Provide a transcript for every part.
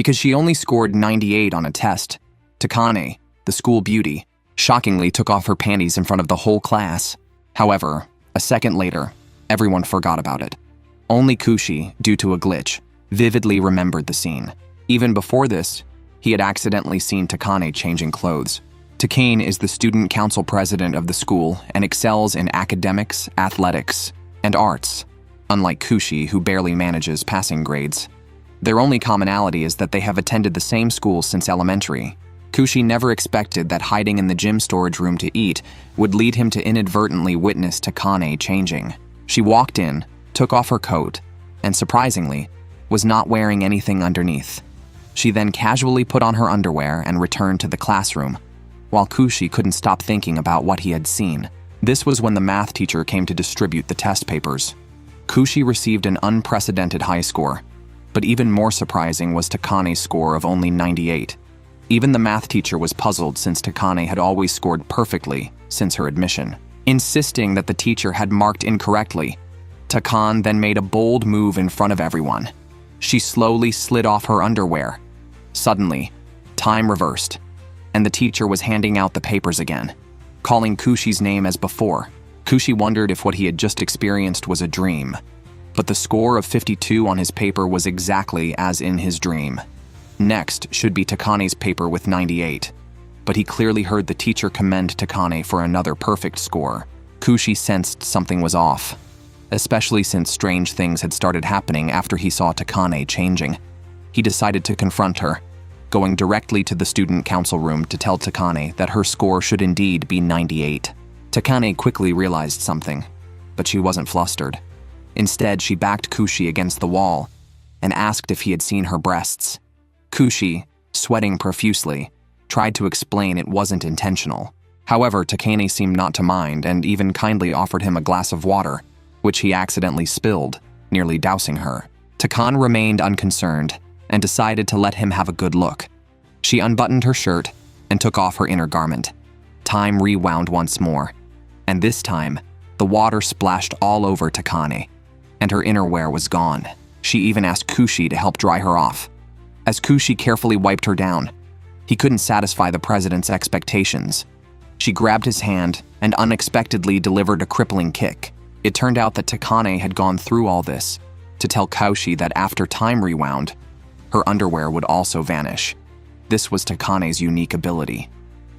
Because she only scored 98 on a test, Takane, the school beauty, shockingly took off her panties in front of the whole class. However, a second later, everyone forgot about it. Only Kushi, due to a glitch, vividly remembered the scene. Even before this, he had accidentally seen Takane changing clothes. Takane is the student council president of the school and excels in academics, athletics, and arts, unlike Kushi, who barely manages passing grades. Their only commonality is that they have attended the same school since elementary. Kushi never expected that hiding in the gym storage room to eat would lead him to inadvertently witness Takane changing. She walked in, took off her coat, and surprisingly, was not wearing anything underneath. She then casually put on her underwear and returned to the classroom, while Kushi couldn't stop thinking about what he had seen. This was when the math teacher came to distribute the test papers. Kushi received an unprecedented high score, but even more surprising was Takane's score of only 98. Even the math teacher was puzzled since Takane had always scored perfectly since her admission. Insisting that the teacher had marked incorrectly, Takane then made a bold move in front of everyone. She slowly slid off her underwear. Suddenly, time reversed, and the teacher was handing out the papers again, calling Kushi's name as before. Kushi wondered if what he had just experienced was a dream, but the score of 52 on his paper was exactly as in his dream. Next should be Takane's paper with 98, but he clearly heard the teacher commend Takane for another perfect score. Kushi sensed something was off, especially since strange things had started happening after he saw Takane changing. He decided to confront her, going directly to the student council room to tell Takane that her score should indeed be 98. Takane quickly realized something, but she wasn't flustered. Instead, she backed Kushi against the wall and asked if he had seen her breasts. Kushi, sweating profusely, tried to explain it wasn't intentional. However, Takane seemed not to mind and even kindly offered him a glass of water, which he accidentally spilled, nearly dousing her. Takane remained unconcerned and decided to let him have a good look. She unbuttoned her shirt and took off her inner garment. Time rewound once more, and this time, the water splashed all over Takane, and her innerwear was gone. She even asked Kushi to help dry her off. As Kushi carefully wiped her down, he couldn't satisfy the president's expectations. She grabbed his hand and unexpectedly delivered a crippling kick. It turned out that Takane had gone through all this to tell Kushi that after time rewound, her underwear would also vanish. This was Takane's unique ability.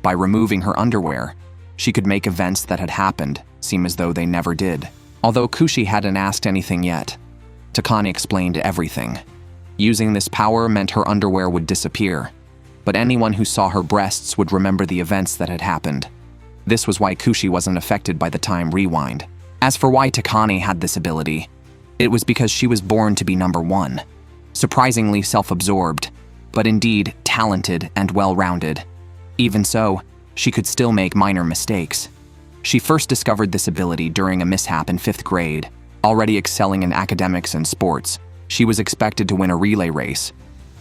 By removing her underwear, she could make events that had happened seem as though they never did. Although Kushi hadn't asked anything yet, Takane explained everything. Using this power meant her underwear would disappear, but anyone who saw her breasts would remember the events that had happened. This was why Kushi wasn't affected by the time rewind. As for why Takane had this ability, it was because she was born to be number one. Surprisingly self-absorbed, but indeed talented and well-rounded. Even so, she could still make minor mistakes. She first discovered this ability during a mishap in 5th grade. Already excelling in academics and sports, she was expected to win a relay race,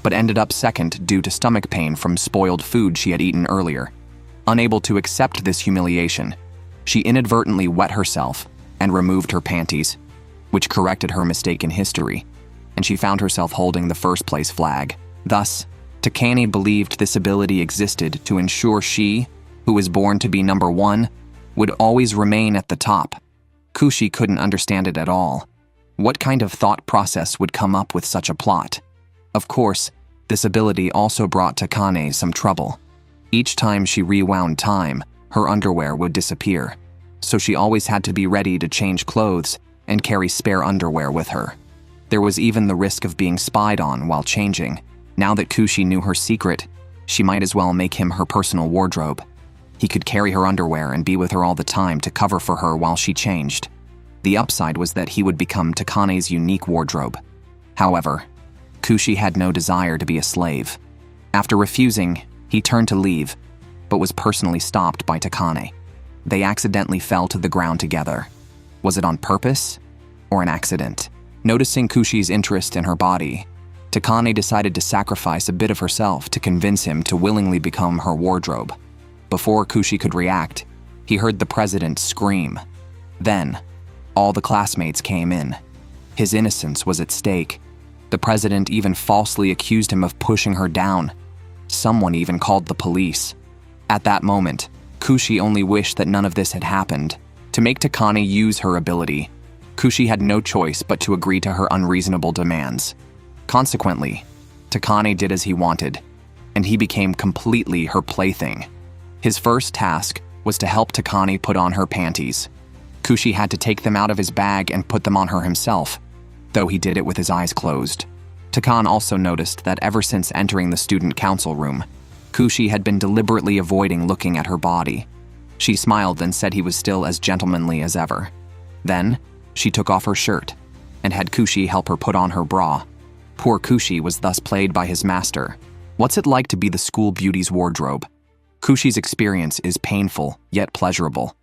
but ended up second due to stomach pain from spoiled food she had eaten earlier. Unable to accept this humiliation, she inadvertently wet herself and removed her panties, which corrected her mistake in history, and she found herself holding the first-place flag. Thus, Takane believed this ability existed to ensure she, who was born to be number one, would always remain at the top. Kushi couldn't understand it at all. What kind of thought process would come up with such a plot? Of course, this ability also brought Takane some trouble. Each time she rewound time, her underwear would disappear, so she always had to be ready to change clothes and carry spare underwear with her. There was even the risk of being spied on while changing. Now that Kushi knew her secret, she might as well make him her personal wardrobe. He could carry her underwear and be with her all the time to cover for her while she changed. The upside was that he would become Takane's unique wardrobe. However, Kushi had no desire to be a slave. After refusing, he turned to leave, but was personally stopped by Takane. They accidentally fell to the ground together. Was it on purpose or an accident? Noticing Kushi's interest in her body, Takane decided to sacrifice a bit of herself to convince him to willingly become her wardrobe. Before Kushi could react, he heard the president scream. Then, all the classmates came in. His innocence was at stake, The president even falsely accused him of pushing her down. Someone even called the police. At that moment, Kushi only wished that none of this had happened. To make Takane use her ability, Kushi had no choice but to agree to her unreasonable demands. Consequently, Takane did as he wanted, and he became completely her plaything. His first task was to help Takane put on her panties. Kushi had to take them out of his bag and put them on her himself, though he did it with his eyes closed. Takane also noticed that ever since entering the student council room, Kushi had been deliberately avoiding looking at her body. She smiled and said he was still as gentlemanly as ever. Then, she took off her shirt and had Kushi help her put on her bra. Poor Kushi was thus played by his master. What's it like to be the school beauty's wardrobe? Kushi's experience is painful, yet pleasurable.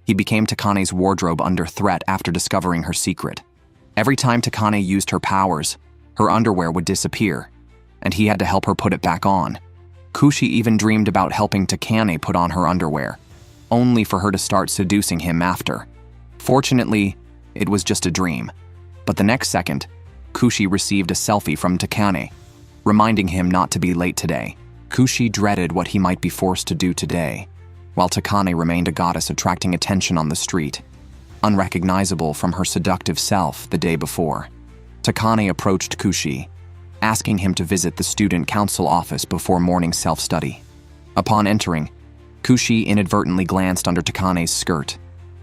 He became Takane's wardrobe under threat after discovering her secret. Every time Takane used her powers, her underwear would disappear, and he had to help her put it back on. Kushi even dreamed about helping Takane put on her underwear, only for her to start seducing him after. Fortunately, it was just a dream. But the next second, Kushi received a selfie from Takane, reminding him not to be late today. Kushi dreaded what he might be forced to do today, while Takane remained a goddess attracting attention on the street, unrecognizable from her seductive self the day before. Takane approached Kushi, asking him to visit the student council office before morning self-study. Upon entering, Kushi inadvertently glanced under Takane's skirt,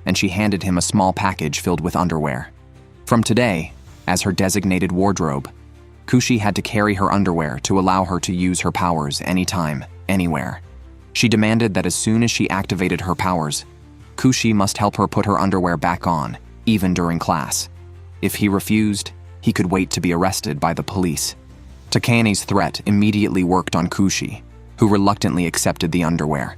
and she handed him a small package filled with underwear. From today, as her designated wardrobe, Kushi had to carry her underwear to allow her to use her powers anytime, anywhere. She demanded that as soon as she activated her powers, Kushi must help her put her underwear back on, even during class. If he refused, he could wait to be arrested by the police. Takane's threat immediately worked on Kushi, who reluctantly accepted the underwear.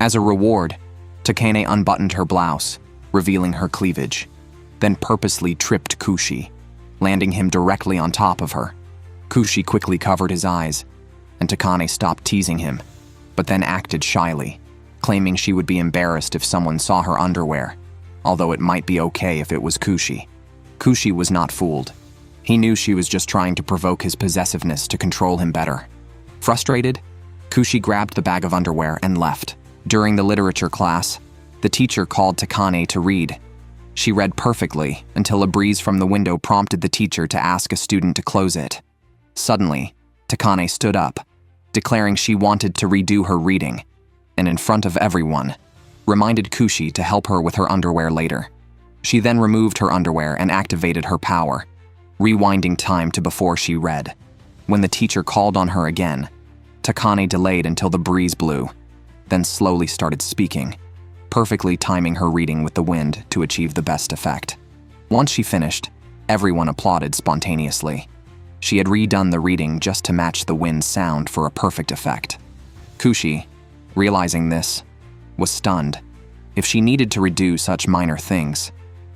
As a reward, Takane unbuttoned her blouse, revealing her cleavage, then purposely tripped Kushi, landing him directly on top of her. Kushi quickly covered his eyes, and Takane stopped teasing him, but then acted shyly, claiming she would be embarrassed if someone saw her underwear, although it might be okay if it was Kushi. Kushi was not fooled. He knew she was just trying to provoke his possessiveness to control him better. Frustrated, Kushi grabbed the bag of underwear and left. During the literature class, the teacher called Takane to read. She read perfectly until a breeze from the window prompted the teacher to ask a student to close it. Suddenly, Takane stood up, declaring she wanted to redo her reading, and in front of everyone, reminded Kushi to help her with her underwear later. She then removed her underwear and activated her power, rewinding time to before she read. When the teacher called on her again, Takane delayed until the breeze blew, then slowly started speaking, perfectly timing her reading with the wind to achieve the best effect. Once she finished, everyone applauded spontaneously. She had redone the reading just to match the wind's sound for a perfect effect. Kushi, realizing this, was stunned. If she needed to redo such minor things,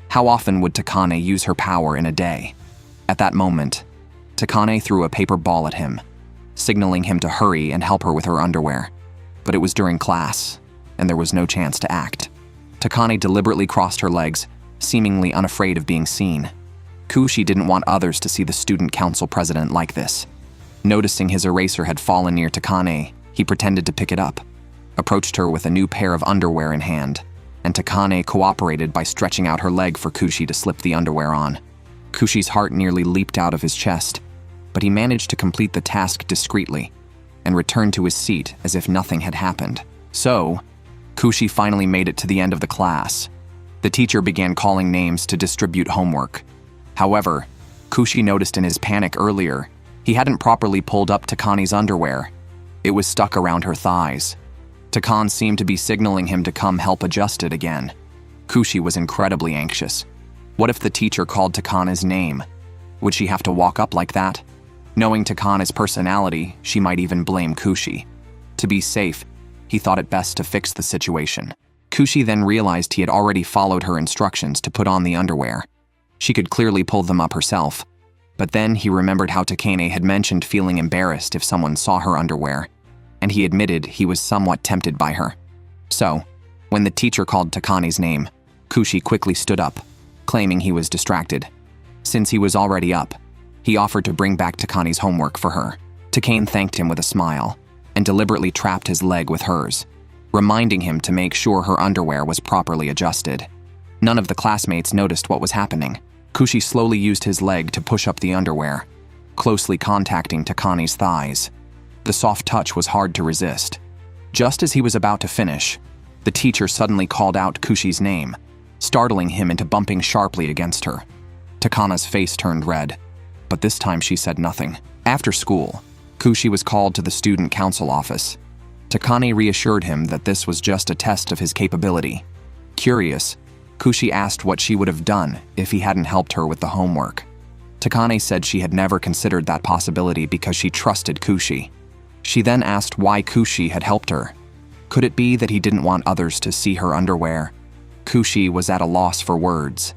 how often would Takane use her power in a day? At that moment, Takane threw a paper ball at him, signaling him to hurry and help her with her underwear. But it was during class, and there was no chance to act. Takane deliberately crossed her legs, seemingly unafraid of being seen. Kushi didn't want others to see the student council president like this. Noticing his eraser had fallen near Takane, he pretended to pick it up, approached her with a new pair of underwear in hand, and Takane cooperated by stretching out her leg for Kushi to slip the underwear on. Kushi's heart nearly leaped out of his chest, but he managed to complete the task discreetly and returned to his seat as if nothing had happened. So, Kushi finally made it to the end of the class. The teacher began calling names to distribute homework. However, Kushi noticed in his panic earlier, he hadn't properly pulled up Takane's underwear. It was stuck around her thighs. Takane seemed to be signaling him to come help adjust it again. Kushi was incredibly anxious. What if the teacher called Takane's name? Would she have to walk up like that? Knowing Takane's personality, she might even blame Kushi. To be safe, he thought it best to fix the situation. Kushi then realized he had already followed her instructions to put on the underwear. She could clearly pull them up herself. But then he remembered how Takane had mentioned feeling embarrassed if someone saw her underwear, and he admitted he was somewhat tempted by her. So, when the teacher called Takane's name, Kushi quickly stood up, claiming he was distracted. Since he was already up, He offered to bring back Takane's homework for her. Takane thanked him with a smile and deliberately trapped his leg with hers, reminding him to make sure her underwear was properly adjusted. None of the classmates noticed what was happening. Kushi slowly used his leg to push up the underwear, closely contacting Takane's thighs. The soft touch was hard to resist. Just as he was about to finish, the teacher suddenly called out Kushi's name, startling him into bumping sharply against her. Takane's face turned red, but this time she said nothing. After school, Kushi was called to the student council office. Takane reassured him that this was just a test of his capability. Curious, Kushi asked what she would have done if he hadn't helped her with the homework. Takane said she had never considered that possibility because she trusted Kushi. She then asked why Kushi had helped her. Could it be that he didn't want others to see her underwear? Kushi was at a loss for words,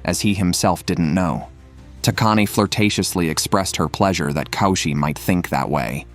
as he himself didn't know. Takane flirtatiously expressed her pleasure that Kushi might think that way.